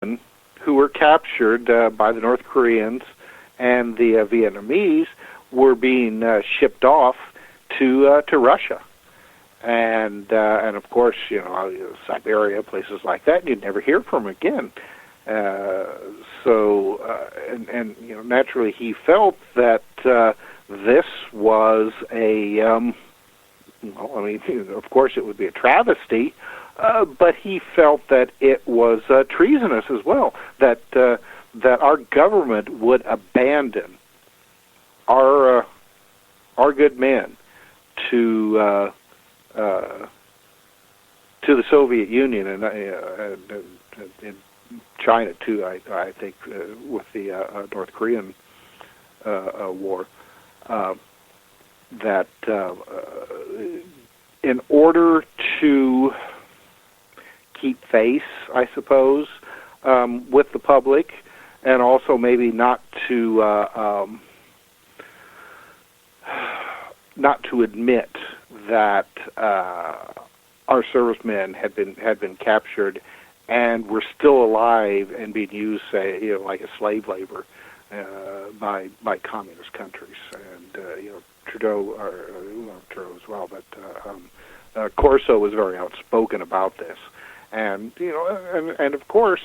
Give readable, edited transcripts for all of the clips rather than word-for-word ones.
who were captured by the North Koreans and the Vietnamese were being shipped off to Russia, and of course, Siberia, places like that, you'd never hear from him again. Naturally, he felt that this was a of course, it would be a travesty, but he felt that it was treasonous as well, that our government would abandon our good men to the Soviet Union and China too. I think with the North Korean war. That in order to keep face, I suppose, with the public, and also maybe not to admit that our servicemen had been captured and were still alive and being used, say, like a slave labor by communist countries, and Trudeau as well, but Corso was very outspoken about this, and and of course,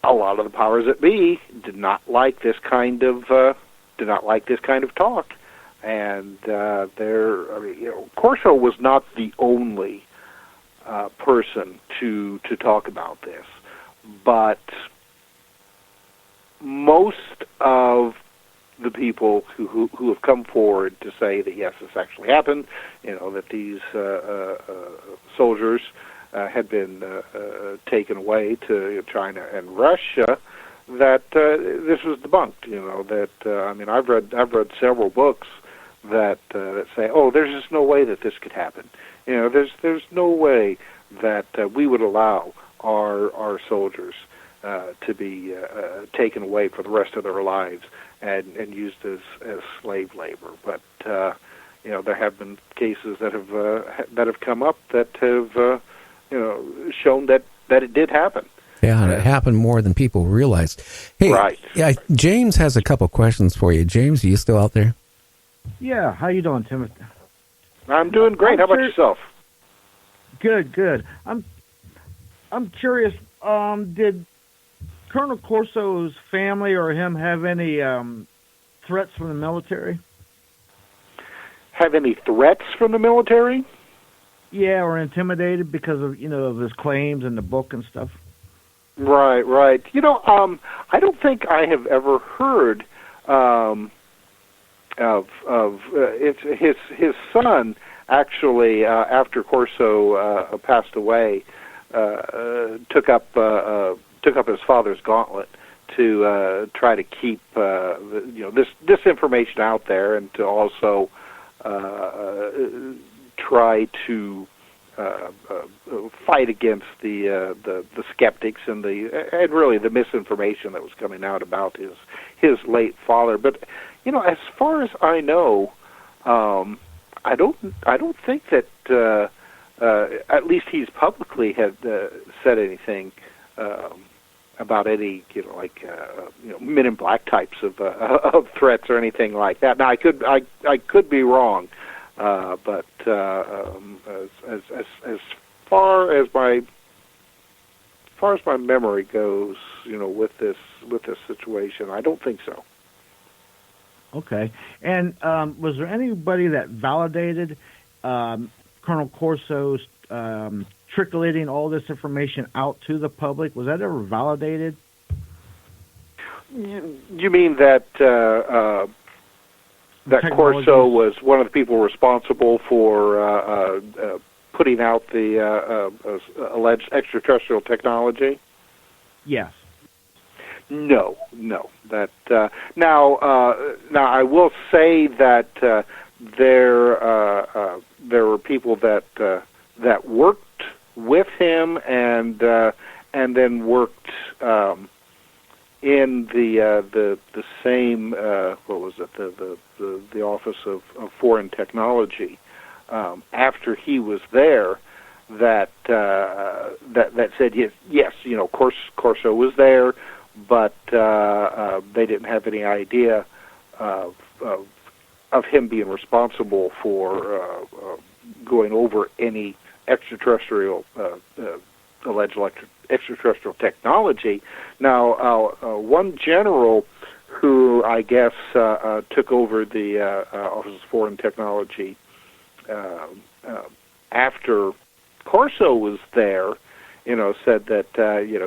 a lot of the powers that be did not like this kind of talk, and Corso was not the only person to talk about this, but most of the people who have come forward to say that yes, this actually happened, that these soldiers had been taken away to China and Russia, that this was debunked. I've read several books that say, oh, there's just no way that this could happen. There's no way that we would allow our soldiers to be taken away for the rest of their lives and used as slave labor. But there have been cases that have come up that have shown that it did happen. Yeah, and it happened more than people realized. Hey, right. Yeah, James has a couple questions for you. James, are you still out there? Yeah, how you doing, Tim? I'm doing great. How about yourself? Good. I'm curious. Did Colonel Corso's family or him have any threats from the military? Have any threats from the military? Yeah, or intimidated because of of his claims in the book and stuff. Right. I don't think I have ever heard of it's his son actually after Corso passed away took up his father's gauntlet to try to keep this information out there, and to also try to fight against the skeptics and really the misinformation that was coming out about his late father. But as far as I know, I don't think that at least he's publicly had said anything about any Men in Black types of threats or anything like that. Now I could be wrong, but as far as my memory goes, with this situation, I don't think so. Okay. And was there anybody that validated Colonel Corso's trickling all this information out to the public? Was that ever validated? You mean that Corso was one of the people responsible for putting out the alleged extraterrestrial technology? Yes. No. That now I will say that there were people that worked with him and then worked in the same what was it, the Office of Foreign Technology after he was there, that said yes, Corso was there, but they didn't have any idea of him being responsible for going over any extraterrestrial alleged extraterrestrial technology. Now, one general who I guess took over the Office of Foreign Technology after Corso was there, said that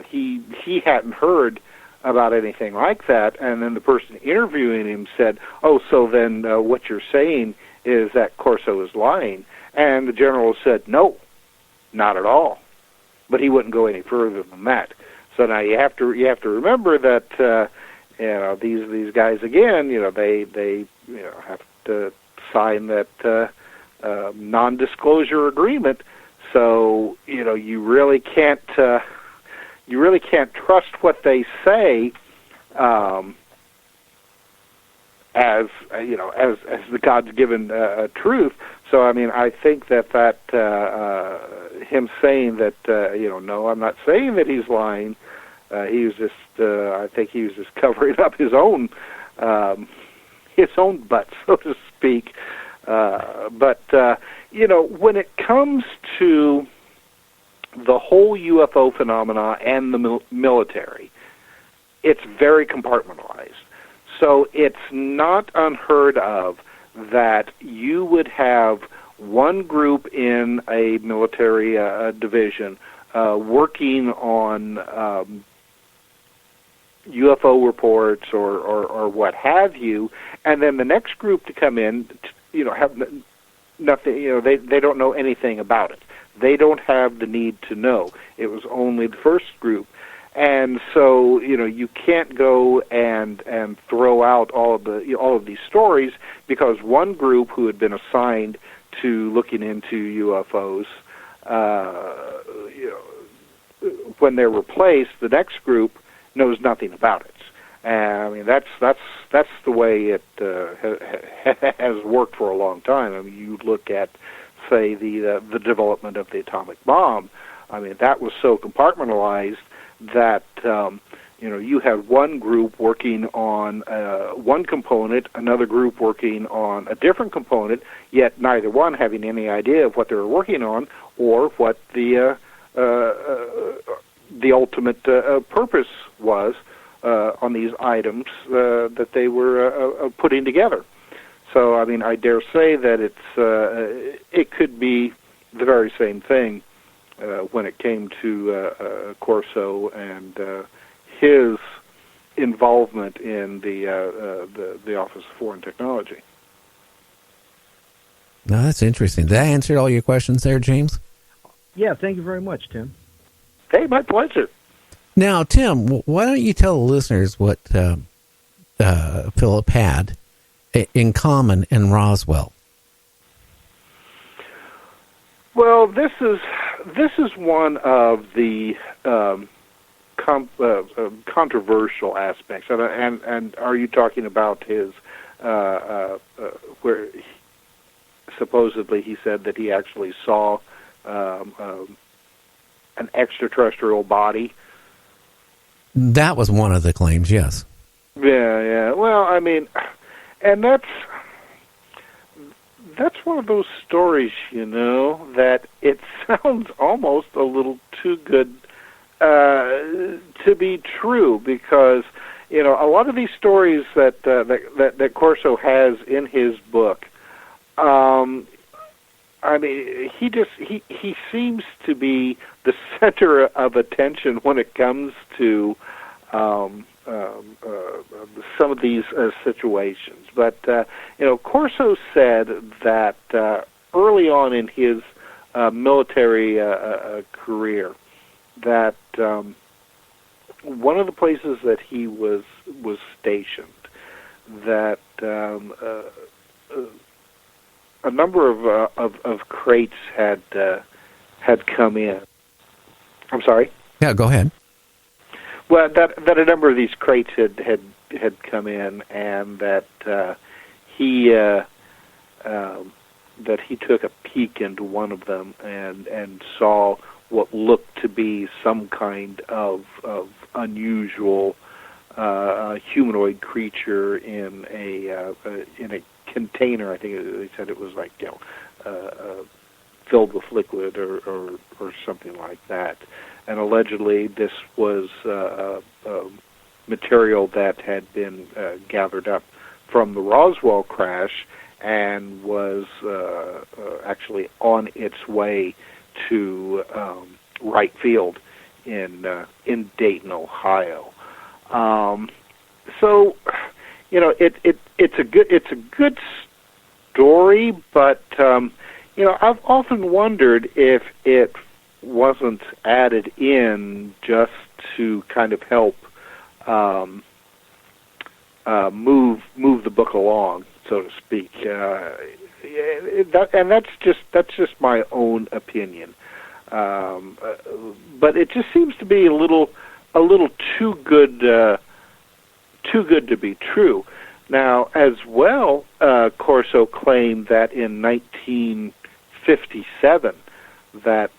he hadn't heard about anything like that, and then the person interviewing him said, "Oh, so then what you're saying is that Corso is lying?" And the general said, "No, not at all." But he wouldn't go any further than that. So now you have to remember that these guys again, they have to sign that non-disclosure agreement. So you really can't trust what they say as the God's given truth. So I mean, I think that him saying that no, I'm not saying that he's lying. He was just I think he was just covering up his own butt, so to speak. But when it comes to the whole UFO phenomena and the military, it's very compartmentalized. So it's not unheard of that you would have one group in a military division working on UFO reports or what have you, and then the next group to come in, have nothing. They don't know anything about it. They don't have the need to know. It was only the first group. And so, you can't go and throw out all of these stories, because one group who had been assigned to looking into UFOs, when they're replaced, the next group knows nothing about it. And I mean, that's the way it has worked for a long time. I mean, you look at, say, the development of the atomic bomb. I mean, that was so compartmentalized that you had one group working on one component, another group working on a different component, yet neither one having any idea of what they were working on or what the ultimate purpose was on these items that they were putting together. So, I mean, I dare say that it could be the very same thing when it came to Corso and his involvement in the Office of Foreign Technology. No, that's interesting. Did I answer all your questions there, James? Yeah, thank you very much, Tim. Hey, my pleasure. Now, Tim, why don't you tell the listeners what Philip had in common in Roswell? Well, this is one of the controversial aspects, and are you talking about his where supposedly he said that he actually saw an extraterrestrial body? That was one of the claims, yes. Yeah. Well, I mean, and that's one of those stories, that it sounds almost a little too good to be true, because a lot of these stories that Corso has in his book, I mean, he seems to be the center of attention when it comes to some of these situations. But Corso said that early on in his military career, that one of the places that he was stationed, that a number of crates had come in. I'm sorry? Yeah, go ahead. Well, that a number of these crates had come in, and that he that he took a peek into one of them and saw what looked to be some kind of unusual humanoid creature in a container. I think they said it was like filled with liquid or something like that. And allegedly, this was material that had been gathered up from the Roswell crash and was actually on its way to Wright Field in Dayton, Ohio. So, it's a good story, but I've often wondered if it wasn't added in just to kind of help move the book along, so to speak. And that's just my own opinion. But it just seems to be a little too good to be true. Now, as well, Corso claimed that in 1957, that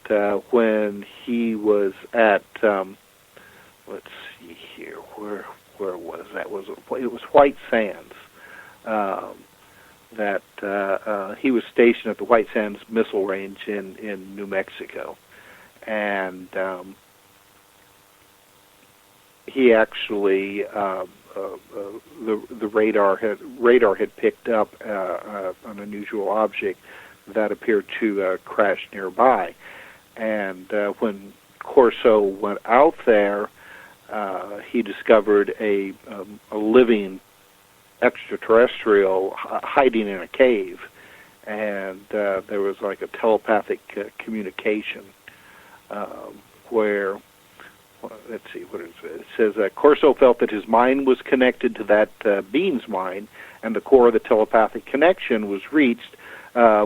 when he was at let's see here, where was that? It was White Sands. That he was stationed at the White Sands Missile Range in New Mexico, and he actually the radar had picked up an unusual object that appeared to crash nearby, and when Corso went out there, he discovered a living extraterrestrial hiding in a cave, and there was like a telepathic communication where, let's see, what is it? It says Corso felt that his mind was connected to that being's mind, and the core of the telepathic connection was reached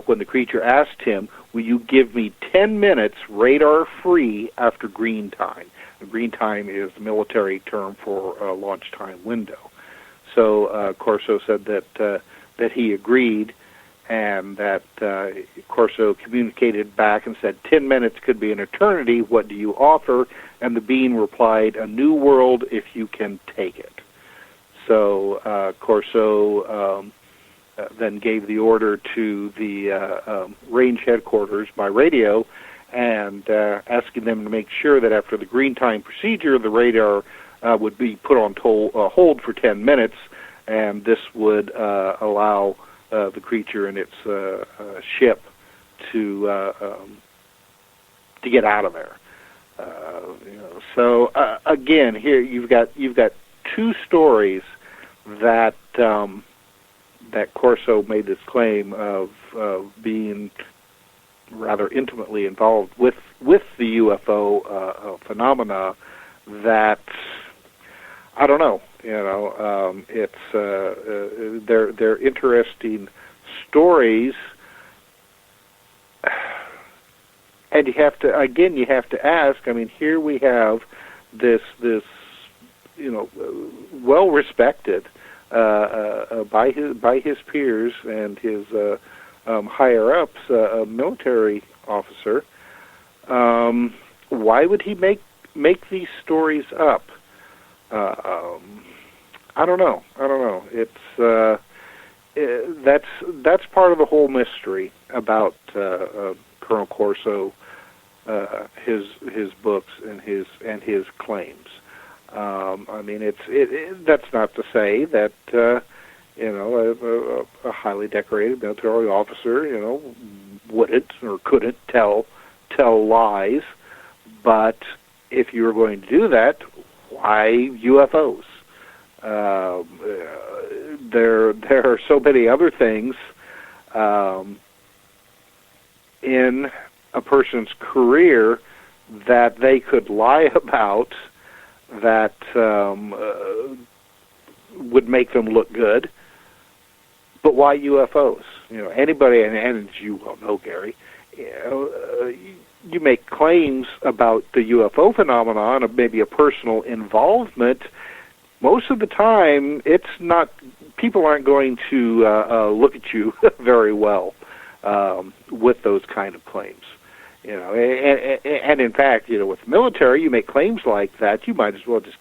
when the creature asked him, "Will you give me 10 minutes radar-free after green time?" The green time is the military term for a launch time window. So Corso said that he agreed, and that Corso communicated back and said, 10 minutes could be an eternity. What do you offer? And the being replied, "A new world if you can take it." So Corso then gave the order to the range headquarters by radio, and asking them to make sure that after the green time procedure, the radar would be put on hold for 10 minutes, and this would allow the creature and its ship to get out of there. So again, here you've got two stories that that Corso made this claim of being rather intimately involved with the UFO phenomena. That I don't know. It's they're interesting stories, and you have to ask. I mean, here we have this well respected by his peers and his higher ups, a military officer. Why would he make these stories up? I don't know. It's that's part of the whole mystery about Colonel Corso, his books and his claims. I mean, that's not to say that a highly decorated military officer, wouldn't or couldn't tell lies. But if you were going to do that, why UFOs? There are so many other things in a person's career that they could lie about that would make them look good. But why UFOs? Anybody, and as you well know, Gary, you make claims about the UFO phenomenon of maybe a personal involvement. Most of the time, it's not. People aren't going to look at you very well. with those kind of claims. And in fact, with the military, you make claims like that, you might as well just